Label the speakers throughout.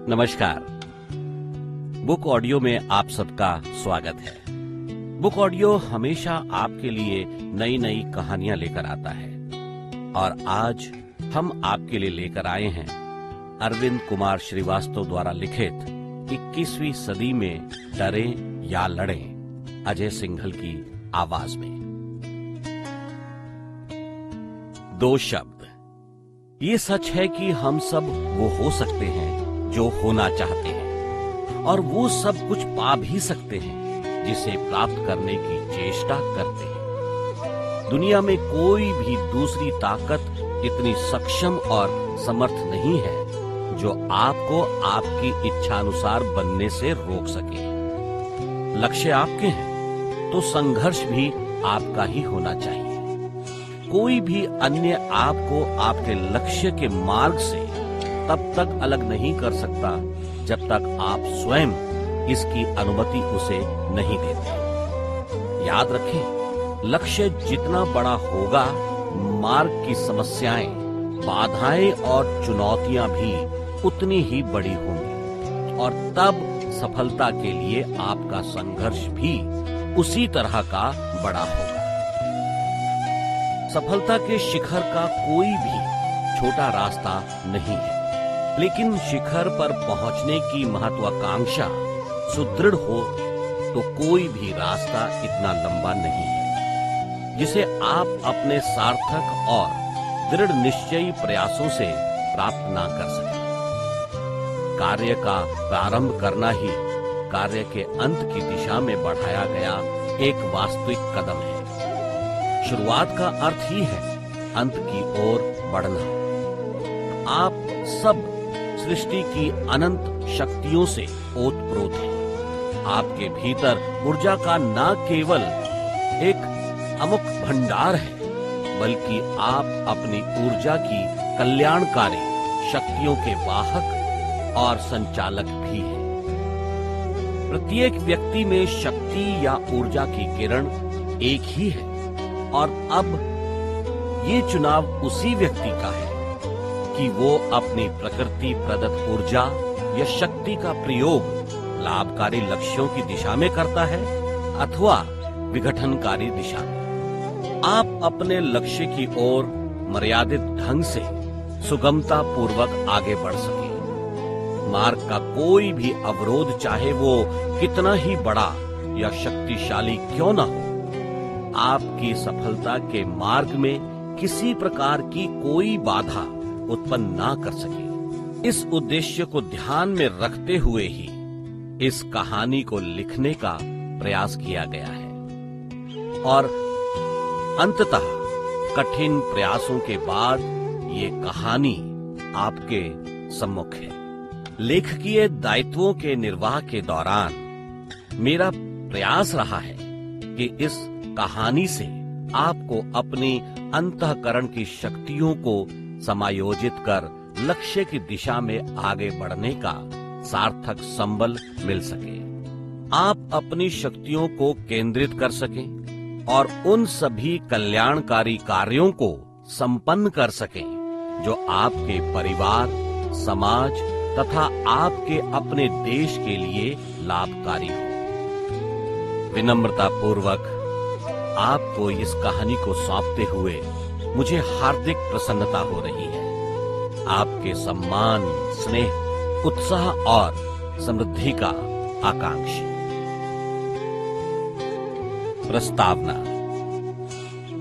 Speaker 1: नमस्कार। Book audio में आप सबका स्वागत है। बुक ऑडियो हमेशा आपके लिए नई नई कहानियां लेकर आता है और आज हम आपके लिए लेकर आए हैं अरविंद कुमार श्रीवास्तव द्वारा लिखित 21वीं सदी में डरें या लड़ें, अजय सिंघल की आवाज में। दो शब्द। ये सच है कि हम सब वो हो सकते हैं जो होना चाहते हैं और वो सब कुछ पा भी सकते हैं जिसे प्राप्त करने की चेष्टा करते हैं। दुनिया में कोई भी दूसरी ताकत इतनी सक्षम और समर्थ नहीं है जो आपको आपकी इच्छानुसार बनने से रोक सके। लक्ष्य आपके हैं तो संघर्ष भी आपका ही होना चाहिए। कोई भी अन्य आपको आपके लक्ष्य के मार्ग से तब तक अलग नहीं कर सकता जब तक आप स्वयं इसकी अनुमति उसे नहीं देते। याद रखें, लक्ष्य जितना बड़ा होगा, मार्ग की समस्याएं, बाधाएं और चुनौतियां भी उतनी ही बड़ी होंगी और तब सफलता के लिए आपका संघर्ष भी उसी तरह का बड़ा होगा। सफलता के शिखर का कोई भी छोटा रास्ता नहीं है, लेकिन शिखर पर पहुंचने की महत्वाकांक्षा सुदृढ़ हो तो कोई भी रास्ता इतना लंबा नहीं है जिसे आप अपने सार्थक और दृढ़ निश्चयी प्रयासों से प्राप्त ना कर सकें। कार्य का प्रारंभ करना ही कार्य के अंत की दिशा में बढ़ाया गया एक वास्तविक कदम है। शुरुआत का अर्थ ही है अंत की ओर बढ़ना। आप सब सृष्टि की अनंत शक्तियों से ओतप्रोत हैं। आपके भीतर ऊर्जा का न केवल एक अमुक भंडार है, बल्कि आप अपनी ऊर्जा की कल्याणकारी शक्तियों के वाहक और संचालक भी हैं। प्रत्येक व्यक्ति में शक्ति या ऊर्जा की किरण एक ही है और अब ये चुनाव उसी व्यक्ति का है कि वो अपनी प्रकृति प्रदत्त ऊर्जा या शक्ति का प्रयोग लाभकारी लक्ष्यों की दिशा में करता है अथवा विघटनकारी दिशा में। आप अपने लक्ष्य की ओर मर्यादित ढंग से सुगमता पूर्वक आगे बढ़ सके। मार्ग का कोई भी अवरोध, चाहे वो कितना ही बड़ा या शक्तिशाली क्यों न हो, आपकी सफलता के मार्ग में किसी प्रकार की कोई बाधा उत्पन्न ना कर सके। इस उद्देश्य को ध्यान में रखते हुए ही इस कहानी को लिखने का प्रयास किया गया है और अंततः कठिन प्रयासों के बाद ये कहानी आपके सम्मुख है। लेखकीय दायित्वों के निर्वाह के दौरान मेरा प्रयास रहा है कि इस कहानी से आपको अपनी अंतःकरण की शक्तियों को समायोजित कर लक्ष्य की दिशा में आगे बढ़ने का सार्थक संबल मिल सके। आप अपनी शक्तियों को केंद्रित कर सकें और उन सभी कल्याणकारी कार्यों को संपन्न कर सकें जो आपके परिवार, समाज तथा आपके अपने देश के लिए लाभकारी हो। विनम्रता पूर्वक आपको इस कहानी को सौंपते हुए मुझे हार्दिक प्रसन्नता हो रही है। आपके सम्मान, स्नेह, उत्साह और समृद्धि का आकांक्षी। प्रस्तावना।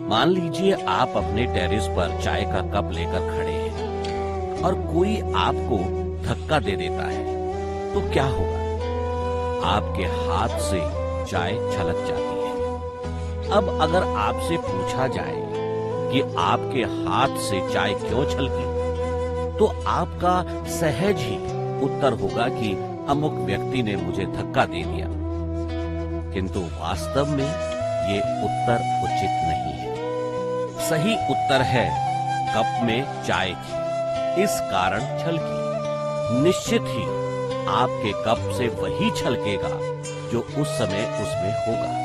Speaker 1: मान लीजिए आप अपने टेरेस पर चाय का कप लेकर खड़े हैं और कोई आपको धक्का दे देता है, तो क्या होगा? आपके हाथ से चाय छलक जाती है। अब अगर आपसे पूछा जाए कि आपके हाथ से चाय क्यों छलकी, तो आपका सहज ही उत्तर होगा कि अमुक व्यक्ति ने मुझे धक्का दे दिया। किंतु वास्तव में ये उत्तर उचित नहीं है। सही उत्तर है कप में चाय थी, इस कारण छलकी। निश्चित ही आपके कप से वही छलकेगा जो उस समय उसमें होगा।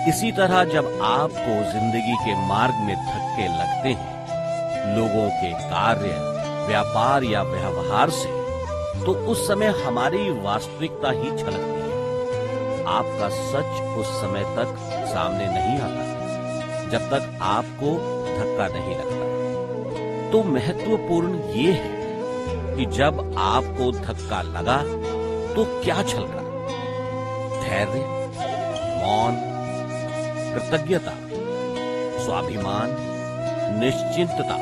Speaker 1: इसी तरह जब आपको जिंदगी के मार्ग में धक्के लगते हैं, लोगों के कार्य, व्यापार या व्यवहार से, तो उस समय हमारी वास्तविकता ही छलकती है। आपका सच उस समय तक सामने नहीं आता जब तक आपको धक्का नहीं लगता। तो महत्वपूर्ण ये है कि जब आपको धक्का लगा तो क्या छलका? धैर्य, मौन, कृतज्ञता, स्वाभिमान, निश्चिंतता,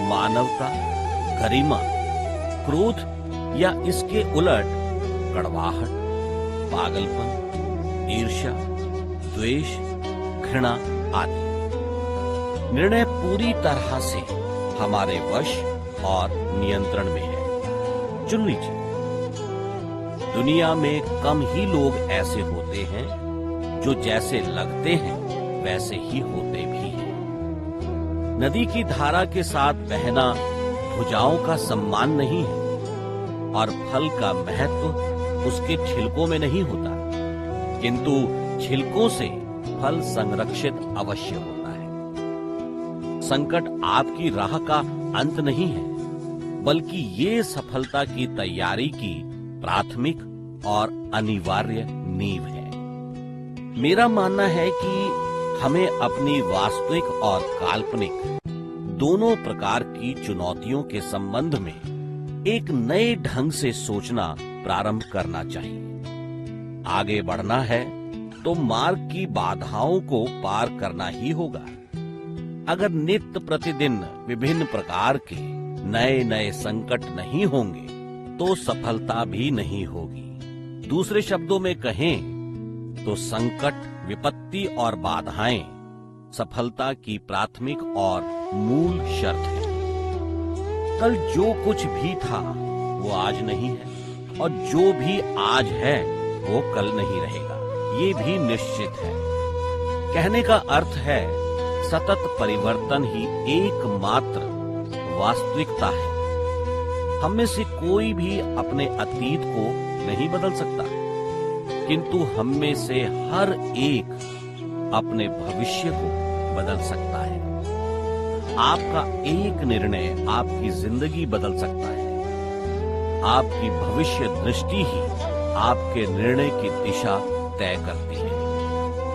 Speaker 1: मानवता, गरिमा, क्रोध या इसके उलट कड़वाहट, पागलपन, ईर्ष्या, द्वेष, घृणा आदि। निर्णय पूरी तरह से हमारे वश और नियंत्रण में है। चुन लीजिए। दुनिया में कम ही लोग ऐसे होते हैं जो जैसे लगते हैं वैसे ही होते भी हैं। नदी की धारा के साथ बहना भुजाओं का सम्मान नहीं है और फल का महत्व उसके छिलकों में नहीं होता, किंतु छिलकों से फल संरक्षित अवश्य होता है। संकट आपकी राह का अंत नहीं है, बल्कि ये सफलता की तैयारी की प्राथमिक और अनिवार्य नींव है। मेरा मानना है कि हमें अपनी वास्तविक और काल्पनिक दोनों प्रकार की चुनौतियों के संबंध में एक नए ढंग से सोचना प्रारंभ करना चाहिए। आगे बढ़ना है तो मार्ग की बाधाओं को पार करना ही होगा। अगर नित्य प्रतिदिन विभिन्न प्रकार के नए नए संकट नहीं होंगे तो सफलता भी नहीं होगी। दूसरे शब्दों में कहें तो संकट, विपत्ति और बाधाएं सफलता की प्राथमिक और मूल शर्त है। कल जो कुछ भी था वो आज नहीं है और जो भी आज है वो कल नहीं रहेगा, ये भी निश्चित है। कहने का अर्थ है सतत परिवर्तन ही एकमात्र वास्तविकता है। हम में से कोई भी अपने अतीत को नहीं बदल सकता, किंतु हम में से हर एक अपने भविष्य को बदल सकता है। आपका एक निर्णय आपकी जिंदगी बदल सकता है। आपकी भविष्य दृष्टि ही आपके निर्णय की दिशा तय करती है।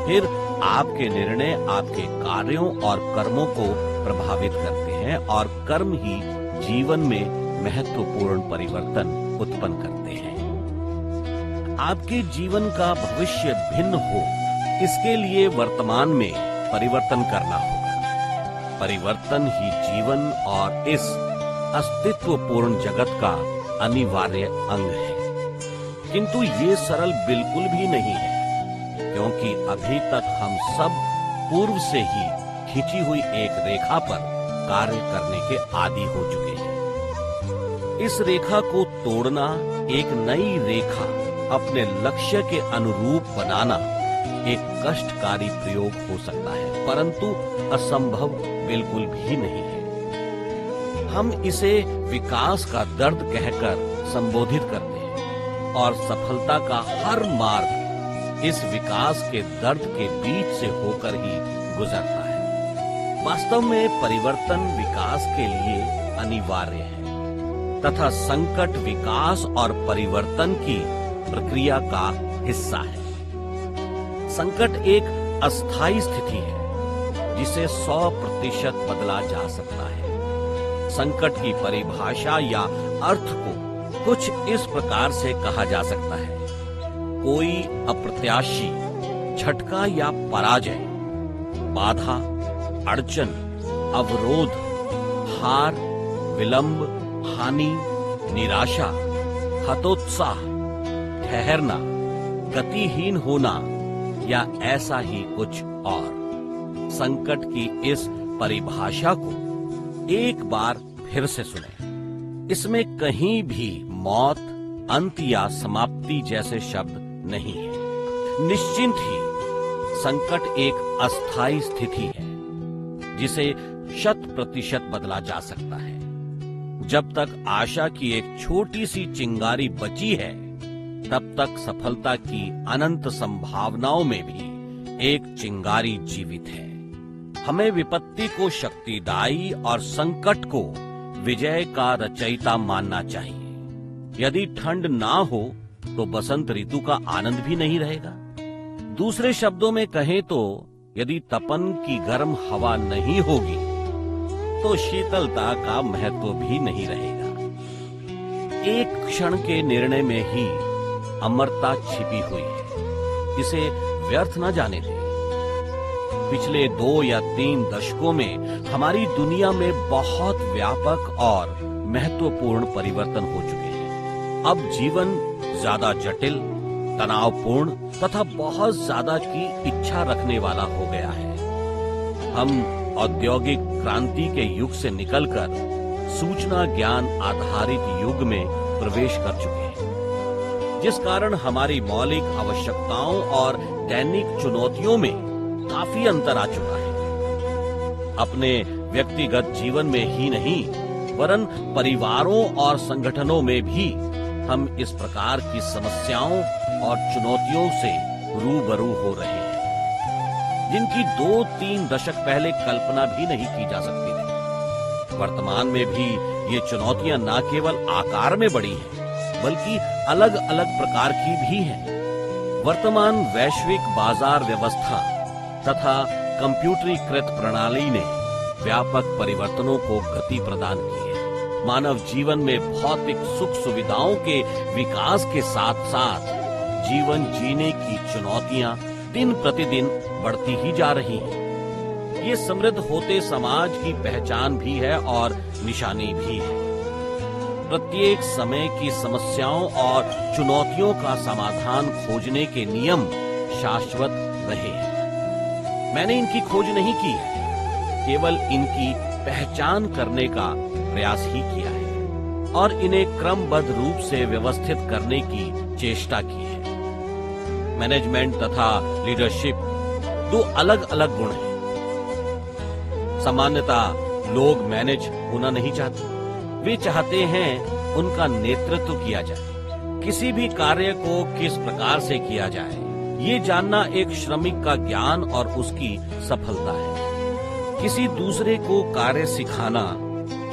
Speaker 1: फिर आपके निर्णय आपके कार्यों और कर्मों को प्रभावित करते हैं और कर्म ही जीवन में महत्वपूर्ण परिवर्तन उत्पन्न करते हैं। आपके जीवन का भविष्य भिन्न हो, इसके लिए वर्तमान में परिवर्तन करना होगा। परिवर्तन ही जीवन और इस अस्तित्वपूर्ण जगत का अनिवार्य अंग है। किंतु ये सरल बिल्कुल भी नहीं है, क्योंकि अभी तक हम सब पूर्व से ही खींची हुई एक रेखा पर कार्य करने के आदी हो चुके हैं। इस रेखा को तोड़ना, एक नई रेखा अपने लक्ष्य के अनुरूप बनाना एक कष्टकारी प्रयोग हो सकता है, परंतु असंभव बिल्कुल भी नहीं है। हम इसे विकास का दर्द कहकर संबोधित करते हैं और सफलता का हर मार्ग इस विकास के दर्द के बीच से होकर ही गुजरता है। वास्तव में परिवर्तन विकास के लिए अनिवार्य है तथा संकट विकास और परिवर्तन की प्रक्रिया का हिस्सा है। संकट एक अस्थायी स्थिति है जिसे 100% बदला जा सकता है। संकट की परिभाषा या अर्थ को कुछ इस प्रकार से कहा जा सकता है: कोई अप्रत्याशी झटका या पराजय, बाधा, अड़चन, अवरोध, हार, विलंब, हानि, निराशा, हतोत्साह, ठहरना, गतिहीन होना या ऐसा ही कुछ और। संकट की इस परिभाषा को एक बार फिर से सुनें। इसमें कहीं भी मौत, अंत या समाप्ति जैसे शब्द नहीं है। निश्चिंत ही संकट एक अस्थायी स्थिति है जिसे 100% बदला जा सकता है। जब तक आशा की एक छोटी सी चिंगारी बची है, तब तक सफलता की अनंत संभावनाओं में भी एक चिंगारी जीवित है। हमें विपत्ति को शक्तिदायी और संकट को विजय का रचयिता मानना चाहिए। यदि ठंड ना हो तो बसंत ऋतु का आनंद भी नहीं रहेगा। दूसरे शब्दों में कहें तो यदि तपन की गर्म हवा नहीं होगी तो शीतलता का महत्व भी नहीं रहेगा। एक क्षण के निर्णय में ही अमरता छिपी हुई है, इसे व्यर्थ न जाने दें। पिछले 2 या 3 दशकों में हमारी दुनिया में बहुत व्यापक और महत्वपूर्ण परिवर्तन हो चुके हैं। अब जीवन ज्यादा जटिल, तनावपूर्ण तथा बहुत ज्यादा की इच्छा रखने वाला हो गया है। हम औद्योगिक क्रांति के युग से निकलकर सूचना ज्ञान आधारित युग में प्रवेश कर चुके हैं, जिस कारण हमारी मौलिक आवश्यकताओं और दैनिक चुनौतियों में काफी अंतर आ चुका है। अपने व्यक्तिगत जीवन में ही नहीं वरन परिवारों और संगठनों में भी हम इस प्रकार की समस्याओं और चुनौतियों से रूबरू हो रहे हैं, जिनकी 2-3 दशक पहले कल्पना भी नहीं की जा सकती थी। वर्तमान में भी ये चुनौतियां न केवल आकार में बड़ी हैं, बल्कि अलग अलग प्रकार की भी हैं। वर्तमान वैश्विक बाजार व्यवस्था तथा कंप्यूटरीकृत प्रणाली ने व्यापक परिवर्तनों को गति प्रदान की है। मानव जीवन में भौतिक सुख सुविधाओं के विकास के साथ साथ जीवन जीने की चुनौतियां दिन प्रतिदिन बढ़ती ही जा रही हैं। ये समृद्ध होते समाज की पहचान भी है और निशानी भी है। प्रत्येक समय की समस्याओं और चुनौतियों का समाधान खोजने के नियम शाश्वत रहे हैं। मैंने इनकी खोज नहीं की है, केवल इनकी पहचान करने का प्रयास ही किया है और इन्हें क्रमबद्ध रूप से व्यवस्थित करने की चेष्टा की है। मैनेजमेंट तथा लीडरशिप 2 अलग अलग गुण हैं। सामान्यतः लोग मैनेज होना नहीं चाहते, वे चाहते हैं उनका नेतृत्व किया जाए। किसी भी कार्य को किस प्रकार से किया जाए, ये जानना एक श्रमिक का ज्ञान और उसकी सफलता है। किसी दूसरे को कार्य सिखाना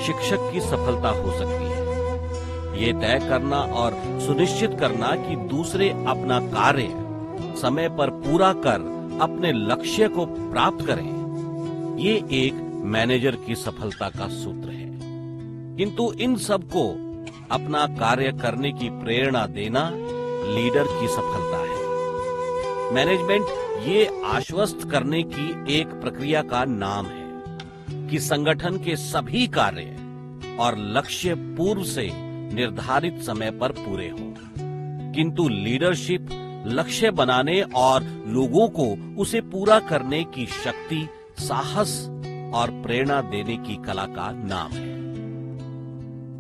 Speaker 1: शिक्षक की सफलता हो सकती है। ये तय करना और सुनिश्चित करना कि दूसरे अपना कार्य समय पर पूरा कर अपने लक्ष्य को प्राप्त करें, ये एक मैनेजर की सफलता का सूत्र है। किंतु इन सब को अपना कार्य करने की प्रेरणा देना लीडर की सफलता है। मैनेजमेंट ये आश्वस्त करने की एक प्रक्रिया का नाम है कि संगठन के सभी कार्य और लक्ष्य पूर्व से निर्धारित समय पर पूरे हों। किंतु लीडरशिप लक्ष्य बनाने और लोगों को उसे पूरा करने की शक्ति, साहस और प्रेरणा देने की कला का नाम है।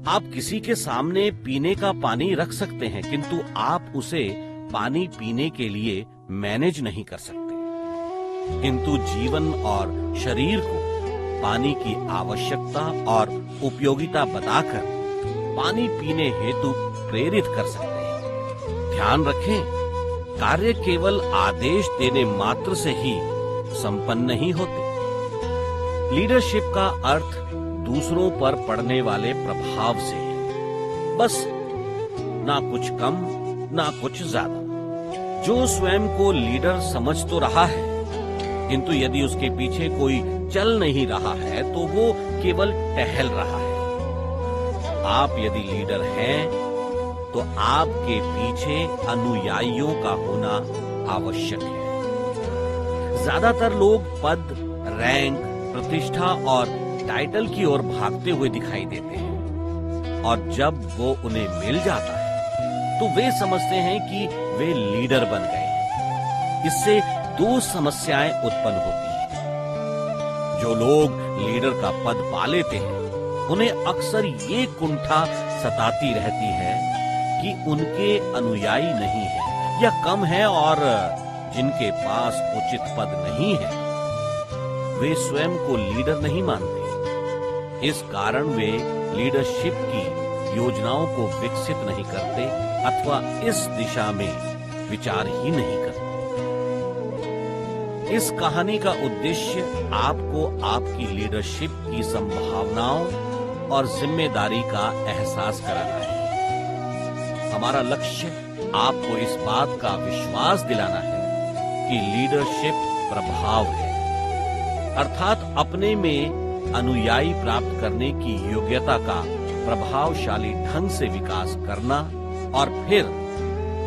Speaker 1: आप किसी के सामने पीने का पानी रख सकते हैं, किंतु आप उसे पानी पीने के लिए मैनेज नहीं कर सकते। किंतु जीवन और शरीर को पानी की आवश्यकता और उपयोगिता बताकर पानी पीने हेतु प्रेरित कर सकते हैं। ध्यान रखें, कार्य केवल आदेश देने मात्र से ही संपन्न नहीं होते। लीडरशिप का अर्थ दूसरों पर पड़ने वाले प्रभाव से है, बस ना कुछ कम ना कुछ ज्यादा। जो स्वयं को लीडर समझ तो रहा है, किंतु यदि उसके पीछे कोई चल नहीं रहा है तो वो केवल टहल रहा है। आप यदि लीडर हैं तो आपके पीछे अनुयायियों का होना आवश्यक है। ज्यादातर लोग पद, रैंक, प्रतिष्ठा और टाइटल की ओर भागते हुए दिखाई देते हैं, और जब वो उन्हें मिल जाता है तो वे समझते हैं कि वे लीडर बन गए हैं। इससे 2 समस्याएं उत्पन्न होती हैं। जो लोग लीडर का पद पा लेते हैं, उन्हें अक्सर ये कुंठा सताती रहती है कि उनके अनुयायी नहीं है या कम है, और जिनके पास उचित पद नहीं है वे स्वयं को लीडर नहीं मानते। इस कारण वे लीडरशिप की योजनाओं को विकसित नहीं करते अथवा इस दिशा में विचार ही नहीं करते। इस कहानी का उद्देश्य आपको आपकी लीडरशिप की संभावनाओं और जिम्मेदारी का एहसास कराना है। हमारा लक्ष्य आपको इस बात का विश्वास दिलाना है कि लीडरशिप प्रभाव है, अर्थात अपने में अनुयायी प्राप्त करने की योग्यता का प्रभावशाली ढंग से विकास करना और फिर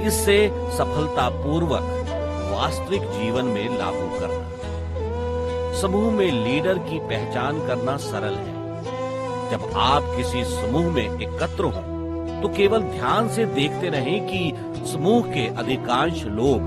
Speaker 1: इससे सफलतापूर्वक वास्तविक जीवन में लागू करना। समूह में लीडर की पहचान करना सरल है। जब आप किसी समूह में एकत्र हों, तो केवल ध्यान से देखते रहें कि समूह के अधिकांश लोग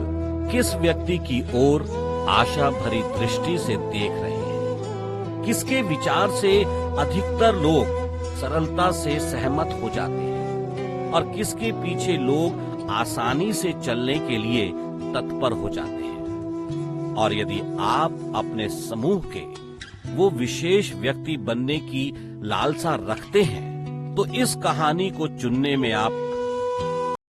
Speaker 1: किस व्यक्ति की ओर आशा भरी दृष्टि से देख रहे हैं, किसके विचार से अधिकतर लोग सरलता से सहमत हो जाते हैं और किसके पीछे लोग आसानी से चलने के लिए तत्पर हो जाते हैं। और यदि आप अपने समूह के वो विशेष व्यक्ति बनने की लालसा रखते हैं, तो इस कहानी को चुनने में आप